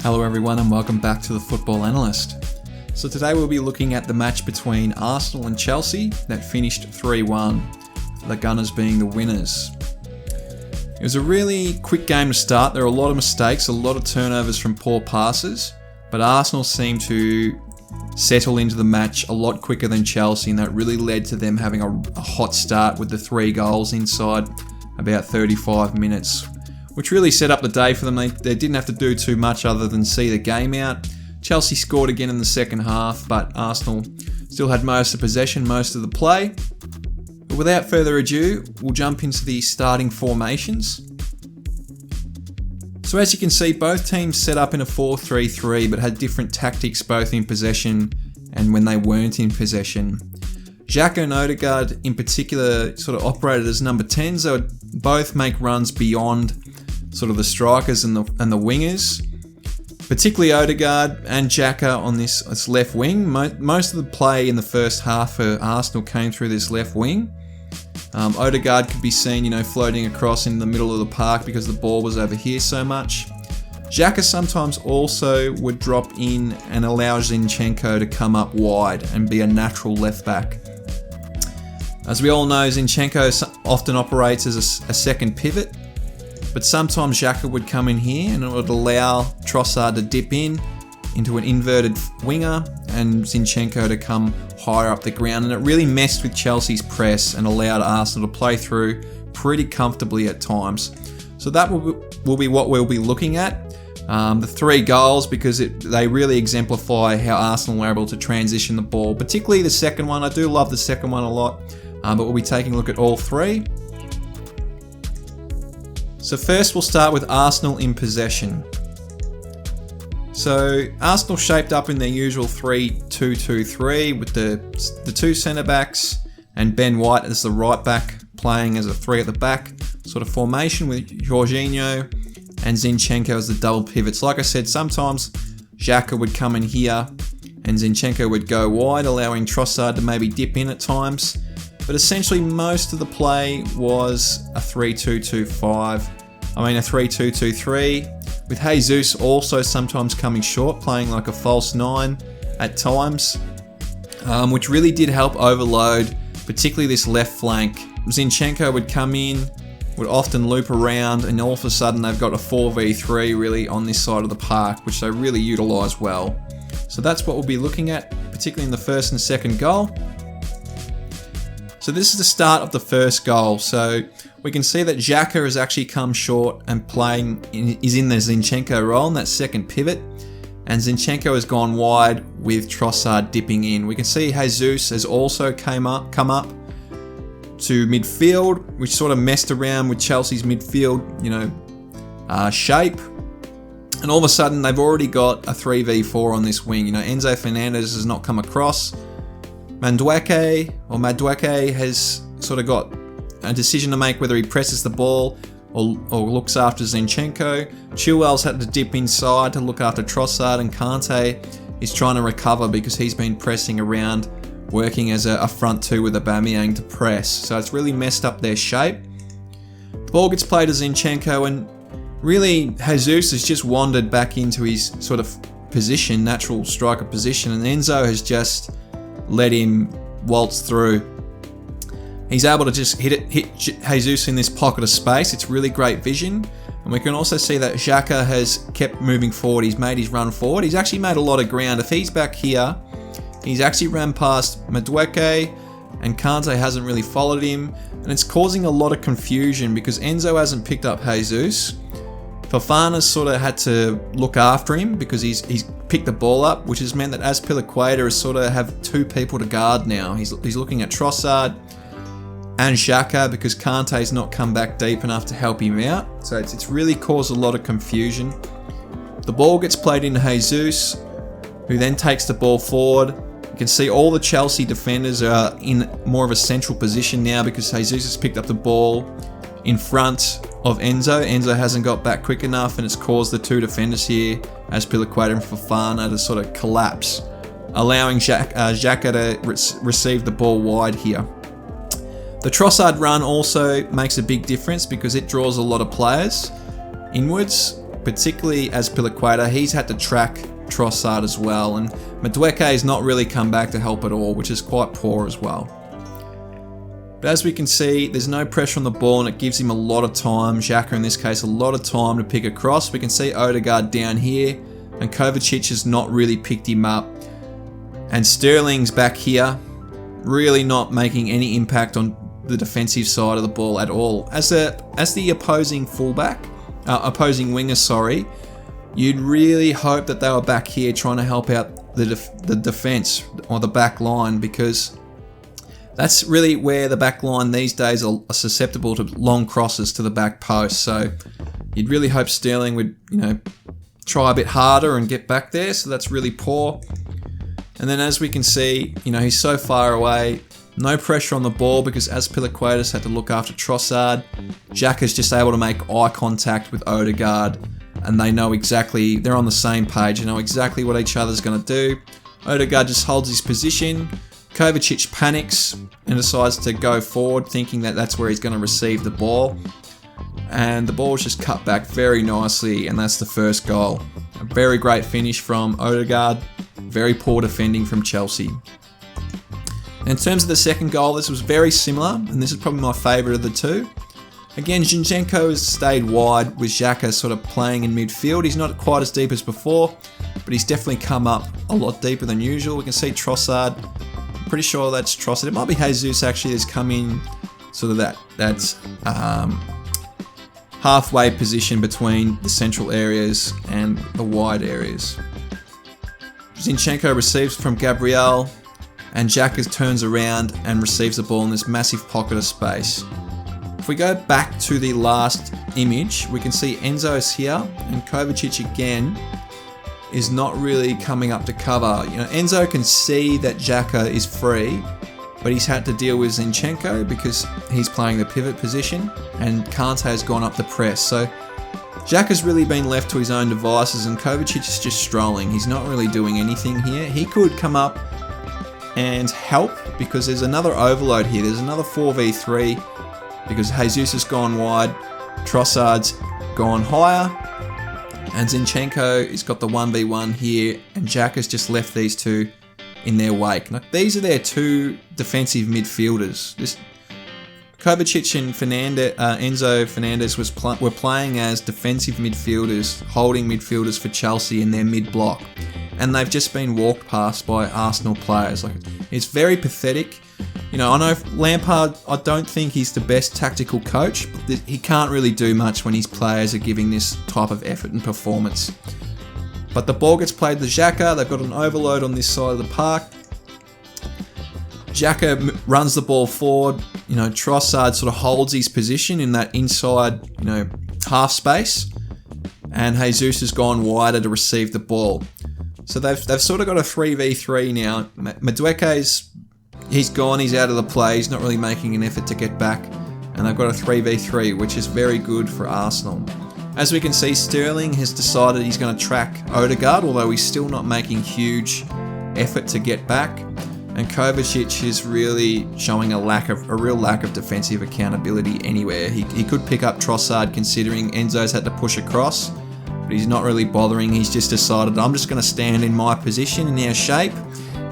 Hello everyone and welcome back to the Football Analyst. So today we'll be looking at the match between Arsenal and Chelsea that finished 3-1, the Gunners being the winners. It was a really quick game to start. There were a lot of mistakes, a lot of turnovers from poor passes, but Arsenal seemed to settle into the match a lot quicker than Chelsea, and that really led to them having a hot start with the 3 goals inside about 35 minutes, which really set up the day for them. They didn't have to do too much other than see the game out. Chelsea scored again in the second half, but Arsenal still had most of the possession, most of the play. But without further ado, we'll jump into the starting formations. So as you can see, both teams set up in a 4-3-3, but had different tactics both in possession and when they weren't in possession. Xhaka and Odegaard in particular sort of operated as number 10s. They would both make runs beyond sort of the strikers and the wingers. Particularly Odegaard and Xhaka on this left wing. Most of the play in the first half for Arsenal came through this left wing. Odegaard could be seen, floating across in the middle of the park because the ball was over here so much. Xhaka sometimes also would drop in and allow Zinchenko to come up wide and be a natural left back. As we all know, Zinchenko often operates as a second pivot, but sometimes Xhaka would come in here and it would allow Trossard to dip into an inverted winger and Zinchenko to come higher up the ground, and it really messed with Chelsea's press and allowed Arsenal to play through pretty comfortably at times. So that will be what we'll be looking at. The 3 goals, because they really exemplify how Arsenal were able to transition the ball, particularly the second one. I do love the second one a lot, but we'll be taking a look at all 3. So first we'll start with Arsenal in possession. So Arsenal shaped up in their usual 3-2-2-3 with the 2 centre-backs and Ben White as the right back, playing as a 3 at the back sort of formation with Jorginho and Zinchenko as the double pivots. Like I said, sometimes Xhaka would come in here and Zinchenko would go wide, allowing Trossard to maybe dip in at times. But essentially most of the play was a 3-2-2-5. a 3-2-2-3, with Jesus also sometimes coming short, playing like a false 9 at times, which really did help overload, particularly this left flank. Zinchenko would come in, would often loop around, and all of a sudden they've got a 4v3 really on this side of the park, which they really utilise well. So that's what we'll be looking at, particularly in the first and second goal. So this is the start of the first goal. So we can see that Xhaka has actually come short and is in the Zinchenko role in that second pivot. And Zinchenko has gone wide with Trossard dipping in. We can see Jesus has also come up to midfield, which sort of messed around with Chelsea's midfield, shape. And all of a sudden they've already got a 3v4 on this wing. Enzo Fernandez has not come across. Madueke has sort of got a decision to make whether he presses the ball or looks after Zinchenko. Chilwell's had to dip inside to look after Trossard, and Kante is trying to recover because he's been pressing around, working as a front 2 with Aubameyang to press. So it's really messed up their shape. The ball gets played to Zinchenko, and really Jesus has just wandered back into his sort of position, natural striker position, and Enzo has just let him waltz through. He's able to just hit Jesus in this pocket of space. It's really great vision. And we can also see that Xhaka has kept moving forward. He's made his run forward. He's actually made a lot of ground. If he's back here, he's actually ran past Madueke, and Kante hasn't really followed him. And it's causing a lot of confusion because Enzo hasn't picked up Jesus. Fofana's sort of had to look after him because he's picked the ball up, which has meant that Azpilicueta has sort of have 2 people to guard now. He's looking at Trossard and Xhaka because Kante's not come back deep enough to help him out. So it's really caused a lot of confusion. The ball gets played into Jesus, who then takes the ball forward. You can see all the Chelsea defenders are in more of a central position now because Jesus has picked up the ball in front of Enzo. Enzo hasn't got back quick enough, and it's caused the 2 defenders here, Azpilicueta and Fofana, to sort of collapse, allowing Xhaka to receive the ball wide here. The Trossard run also makes a big difference because it draws a lot of players inwards. particularly as Piliqueta, he's had to track Trossard as well, and Madueke has not really come back to help at all, which is quite poor as well. But as we can see, there's no pressure on the ball and it gives him a lot of time, Xhaka in this case, a lot of time to pick across. We can see Odegaard down here, and Kovacic has not really picked him up. And Sterling's back here, really not making any impact on the defensive side of the ball at all. As the opposing winger, you'd really hope that they were back here trying to help out the defense or the back line, because that's really where the back line these days are susceptible to long crosses to the back post. So you'd really hope Sterling would, try a bit harder and get back there. So that's really poor. And then as we can see, he's so far away, no pressure on the ball because as Piliqueta's had to look after Trossard, Xhaka's just able to make eye contact with Odegaard, and they know exactly, they're on the same page, they know exactly what each other's going to do. Odegaard just holds his position. Kovacic panics and decides to go forward, thinking that that's where he's going to receive the ball. And the ball's just cut back very nicely, and that's the first goal. A very great finish from Odegaard, very poor defending from Chelsea. In terms of the second goal, this was very similar, and this is probably my favourite of the two. Again, Zinchenko has stayed wide with Xhaka sort of playing in midfield. He's not quite as deep as before, but he's definitely come up a lot deeper than usual. We can see Trossard. Pretty sure that's Trossard. It might be Jesus actually has come in sort of that's halfway position between the central areas and the wide areas. Zinchenko receives from Gabriel, and Xhaka turns around and receives the ball in this massive pocket of space. If we go back to the last image, we can see Enzo's here, and Kovacic again is not really coming up to cover. Enzo can see that Xhaka is free, but he's had to deal with Zinchenko because he's playing the pivot position, and Kante has gone up the press. So Xhaka's really been left to his own devices, and Kovacic is just strolling. He's not really doing anything here. He could come up and help because there's another overload here. There's another 4v3 because Jesus has gone wide, Trossard's gone higher, and Zinchenko has got the 1v1 here, and Xhaka's just left these two in their wake. Now, these are their two defensive midfielders. Kovacic and Enzo Fernandez were playing as defensive midfielders, holding midfielders for Chelsea in their mid-block, and they've just been walked past by Arsenal players. It's very pathetic. I know Lampard, I don't think he's the best tactical coach, but he can't really do much when his players are giving this type of effort and performance. But the ball gets played to Xhaka, they've got an overload on this side of the park. Xhaka runs the ball forward, Trossard sort of holds his position in that inside, half space, and Jesus has gone wider to receive the ball. So they've sort of got a 3v3 now. Madueke's he's gone, he's out of the play, he's not really making an effort to get back, and they've got a 3v3, which is very good for Arsenal. As we can see, Sterling has decided he's going to track Odegaard, although he's still not making huge effort to get back, and Kovacic is really showing a real lack of defensive accountability anywhere. He could pick up Trossard considering Enzo's had to push across, but he's not really bothering. He's just decided, I'm just going to stand in my position, in our shape,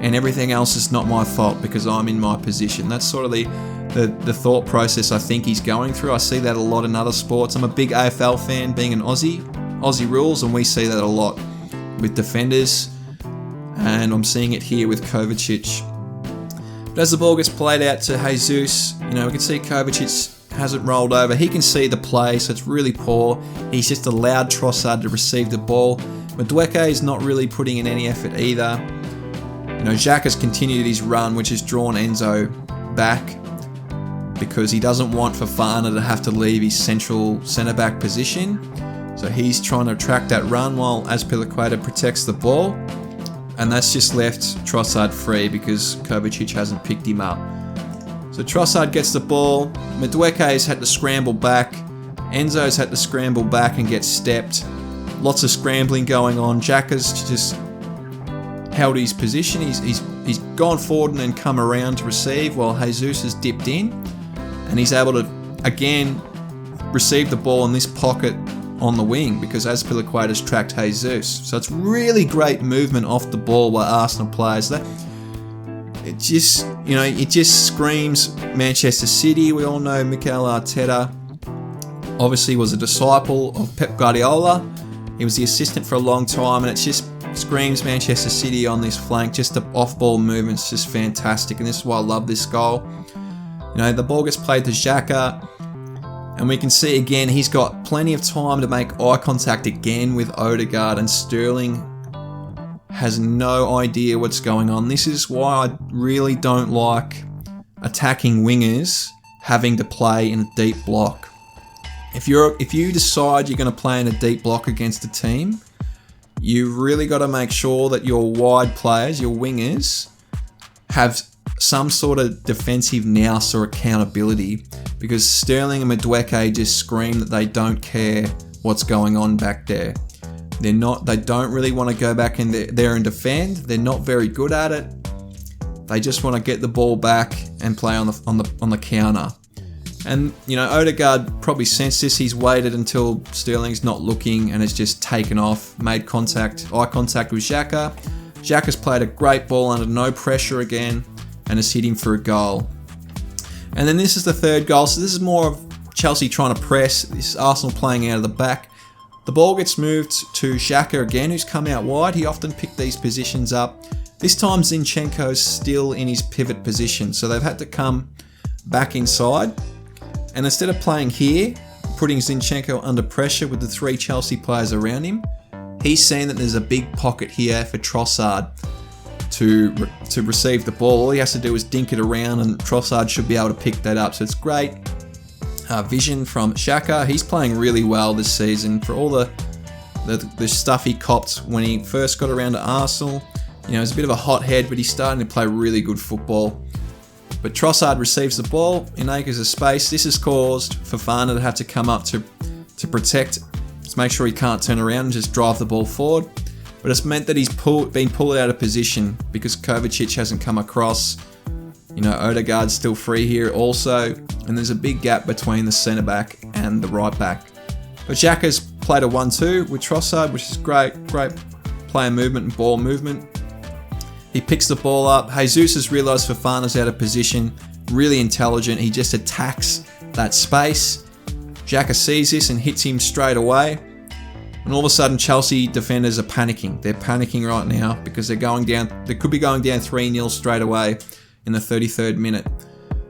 and everything else is not my fault because I'm in my position. That's sort of the thought process I think he's going through. I see that a lot in other sports. I'm a big AFL fan, being an Aussie rules, and we see that a lot with defenders, and I'm seeing it here with Kovacic. But as the ball gets played out to Jesus, we can see Kovacic hasn't rolled over. He can see the play, so it's really poor. He's just allowed Trossard to receive the ball. Madueke is not really putting in any effort either. Xhaka has continued his run, which has drawn Enzo back because he doesn't want Fofana to have to leave his central centre-back position. So he's trying to track that run while Azpilicueta protects the ball. And that's just left Trossard free because Kovacic hasn't picked him up. So Trossard gets the ball. Madueke's had to scramble back. Enzo's had to scramble back and get stepped. Lots of scrambling going on. Xhaka's just held his position. He's gone forward and then come around to receive while Jesus has dipped in, and he's able to again receive the ball in this pocket on the wing because Azpilicueta's tracked Jesus. So it's really great movement off the ball by Arsenal players. It just screams Manchester City. We all know Mikel Arteta obviously was a disciple of Pep Guardiola. He was the assistant for a long time, and it just screams Manchester City on this flank. Just the off-ball movement's just fantastic, and this is why I love this goal. The ball gets played to Xhaka, and we can see again he's got plenty of time to make eye contact again with Odegaard, and Sterling has no idea what's going on. This is why I really don't like attacking wingers having to play in a deep block. If you decide you're going to play in a deep block against a team, you really got to make sure that your wide players, your wingers, have some sort of defensive nous or accountability, because Sterling and Madueke just scream that they don't care what's going on back there. They don't really want to go back in there and defend. They're not very good at it. They just want to get the ball back and play on the counter. And Odegaard probably sensed this. He's waited until Sterling's not looking and has just taken off, made eye contact with Xhaka. Xhaka's played a great ball under no pressure again and has hit him for a goal. And then this is the third goal. So this is more of Chelsea trying to press. This is Arsenal playing out of the back. The ball gets moved to Xhaka again, who's come out wide. He often picked these positions up. This time Zinchenko's still in his pivot position, so they've had to come back inside. And instead of playing here, putting Zinchenko under pressure with the three Chelsea players around him, he's seen that there's a big pocket here for Trossard to receive the ball. All he has to do is dink it around, and Trossard should be able to pick that up. So it's great vision from Xhaka. He's playing really well this season for all the stuff he copped when he first got around to Arsenal. He's a bit of a hothead, but he's starting to play really good football. But Trossard receives the ball in acres of space. This has caused Fofana to have to come up to protect, to make sure he can't turn around and just drive the ball forward. But it's meant that he's been pulled out of position because Kovacic hasn't come across. Odegaard's still free here also, and there's a big gap between the centre-back and the right-back. But Xhaka's played a 1-2 with Trossard, which is great player movement and ball movement. He picks the ball up. Jesus has realised Fofana's out of position. Really intelligent. He just attacks that space. Xhaka sees this and hits him straight away. And all of a sudden, Chelsea defenders are panicking. They're panicking right now because they're going down. They could be going down 3-0 straight away in the 33rd minute.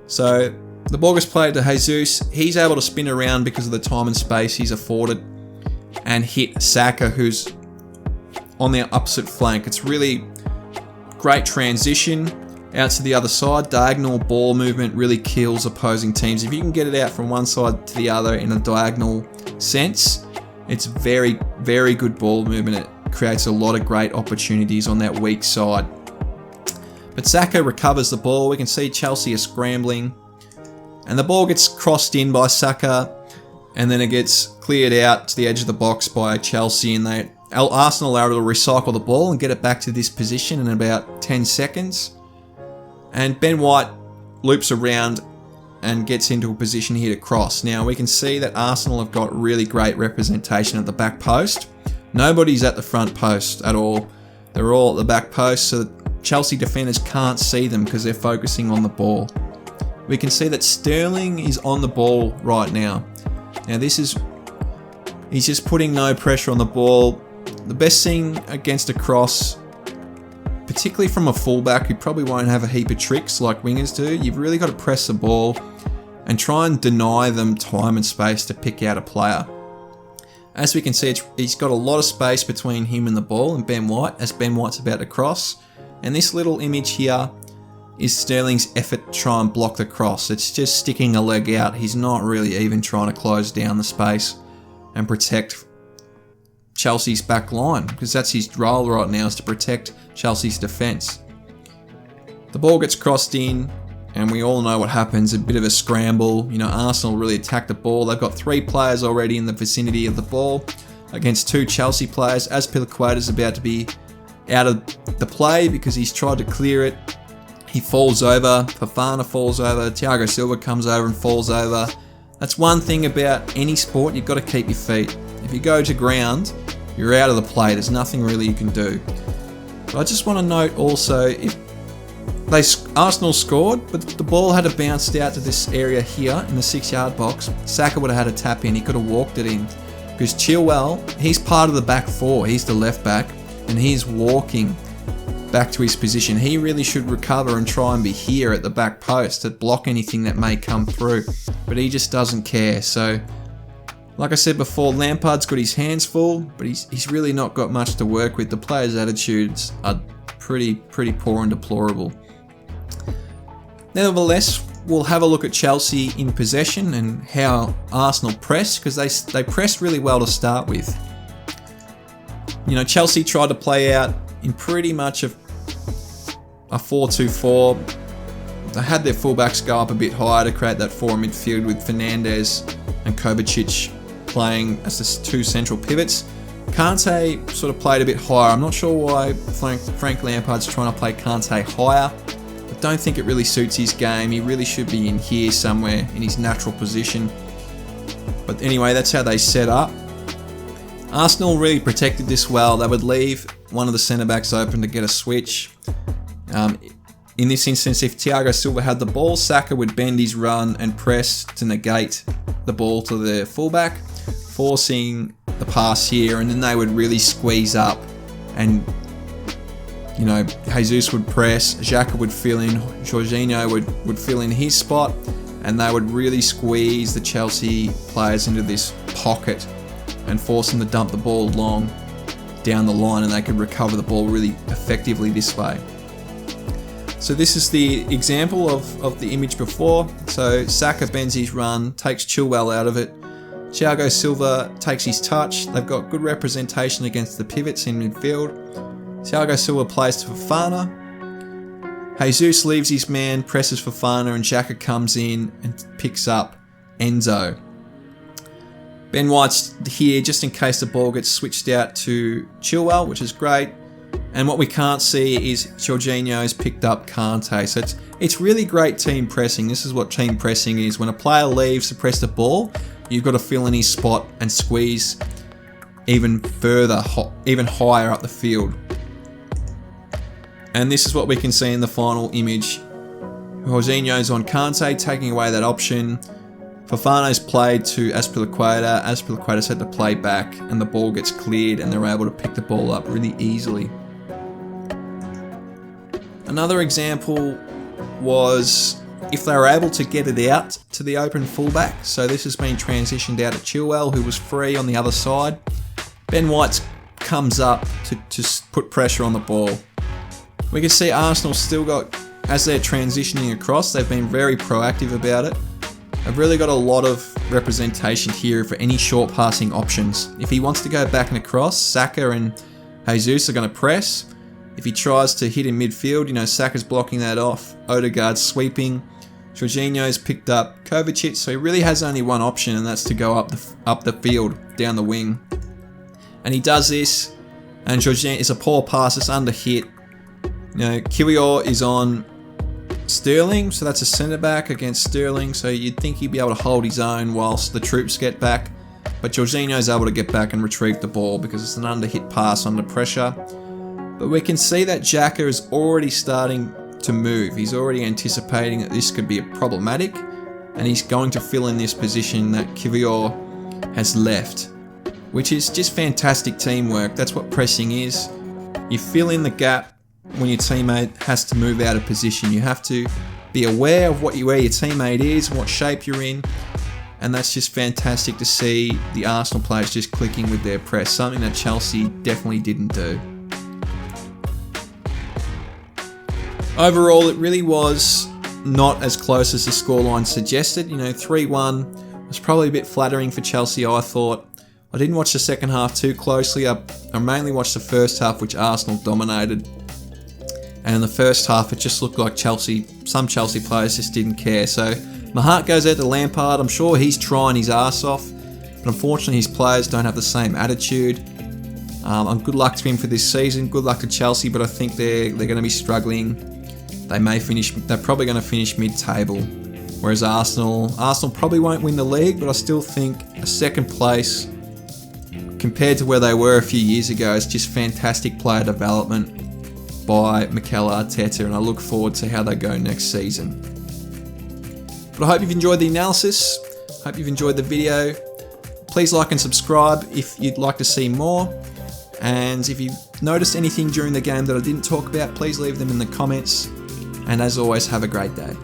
So the ball gets played to Jesus. He's able to spin around because of the time and space he's afforded and hit Saka, who's on the opposite flank. It's really great transition out to the other side. Diagonal ball movement really kills opposing teams. If you can get it out from one side to the other in a diagonal sense, it's very, very good ball movement. It creates a lot of great opportunities on that weak side. But Saka recovers the ball. We can see Chelsea are scrambling. And the ball gets crossed in by Saka. And then it gets cleared out to the edge of the box by Chelsea. And Arsenal are able to recycle the ball and get it back to this position in about 10 seconds. And Ben White loops around and gets into a position here to cross. Now we can see that Arsenal have got really great representation at the back post. Nobody's at the front post at all. They're all at the back post, so that Chelsea defenders can't see them because they're focusing on the ball. We can see that Sterling is on the ball right now. Now he's just putting no pressure on the ball. The best thing against a cross, particularly from a fullback who probably won't have a heap of tricks like wingers do, you've really got to press the ball and try and deny them time and space to pick out a player. As we can see, he's got a lot of space between him and the ball and Ben White as Ben White's about to cross. And this little image here is Sterling's effort to try and block the cross. It's just sticking a leg out. He's not really even trying to close down the space and protect Chelsea's back line, because that's his role right now, is to protect Chelsea's defence. The ball gets crossed in, and we all know what happens, a bit of a scramble. Arsenal really attack the ball. They've got 3 players already in the vicinity of the ball against 2 Chelsea players. Azpilicueta's about to be out of the play because he's tried to clear it. He falls over, Fofana falls over, Thiago Silva comes over and falls over. That's one thing about any sport, you've got to keep your feet. If If you go to ground, you're out of the play. There's nothing really you can do. But I just want to note also, if Arsenal scored, but the ball had to bounced out to this area here in the 6-yard box. Saka would have had a tap in. He could have walked it in. Because Chilwell, he's part of the back four. He's the left back, and he's walking back to his position. He really should recover and try and be here at the back post to block anything that may come through. But he just doesn't care. So, like I said before, Lampard's got his hands full, but he's really not got much to work with. The players' attitudes are pretty poor and deplorable. Nevertheless, we'll have a look at Chelsea in possession and how Arsenal press, because they pressed really well to start with. You know, Chelsea tried to play out in pretty much a 4-2-4. They had their fullbacks go up a bit higher to create that four midfield with Fernandes and Kovacic playing as the two central pivots. Kante sort of played a bit higher. I'm not sure why Frank Lampard's trying to play Kante higher. I don't think it really suits his game. He really should be in here somewhere in his natural position. But anyway, that's how they set up. Arsenal really protected this well. They would leave one of the centre-backs open to get a switch. In this instance, if Thiago Silva had the ball, Saka would bend his run and press to negate the ball to the fullback, forcing the pass here, and then they would really squeeze up, and you know, Jesus would press, Xhaka would fill in, Jorginho would fill in his spot, and they would really squeeze the Chelsea players into this pocket and force them to dump the ball long down the line, and they could recover the ball really effectively this way. So this is the example of the image before. So Saka bends his run, takes Chilwell out of it. Thiago Silva takes his touch. They've got good representation against the pivots in midfield. Thiago Silva plays to Fofana. Jesus leaves his man, presses Fofana, and Xhaka comes in and picks up Enzo. Ben White's here just in case the ball gets switched out to Chilwell, which is great. And what we can't see is Jorginho's picked up Kante. So it's really great team pressing. This is what team pressing is. When a player leaves to press the ball, you've got to fill in his spot and squeeze even further, even higher up the field. And this is what we can see in the final image. Jorginho's on Kante, taking away that option. Fofana's played to Azpilicueta. Azpilicueta's had to play back, and the ball gets cleared, and they're able to pick the ball up really easily. Another example was if they were able to get it out to the open fullback. So this has been transitioned out at Chilwell, who was free on the other side. Ben White comes up to put pressure on the ball. We can see Arsenal still got, as they're transitioning across, they've been very proactive about it. They've really got a lot of representation here for any short passing options. If he wants to go back and across, Saka and Jesus are going to press. If he tries to hit in midfield, you know, Saka's blocking that off. Odegaard's sweeping. Jorginho's picked up Kovacic, so he really has only one option, and that's to go up the field, down the wing. And he does this, and Jorginho is a poor pass, it's under hit. You know, Kiwior is on Sterling, so that's a centre-back against Sterling, so you'd think he'd be able to hold his own whilst the troops get back. But Jorginho's able to get back and retrieve the ball because it's an under-hit pass under pressure. But we can see that Xhaka is already starting to move. He's already anticipating that this could be problematic, and he's going to fill in this position that Kiwior has left, which is just fantastic teamwork. That's what pressing is. You fill in the gap when your teammate has to move out of position. You have to be aware of where your teammate is, what shape you're in, and that's just fantastic to see the Arsenal players just clicking with their press, something that Chelsea definitely didn't do. Overall, it really was not as close as the scoreline suggested. You know, 3-1 was probably a bit flattering for Chelsea, I thought. I didn't watch the second half too closely. I mainly watched the first half, which Arsenal dominated. And in the first half, it just looked like some Chelsea players just didn't care. So my heart goes out to Lampard. I'm sure he's trying his ass off, but unfortunately his players don't have the same attitude. And good luck to him for this season. Good luck to Chelsea, but I think they're going to be struggling. They're probably going to finish mid-table. Whereas Arsenal probably won't win the league, but I still think a second place compared to where they were a few years ago. It's just fantastic player development by Mikel Arteta, and I look forward to how they go next season. But I hope you've enjoyed the analysis. Hope you've enjoyed the video. Please like and subscribe if you'd like to see more. And if you've noticed anything during the game that I didn't talk about, please leave them in the comments. And as always, have a great day.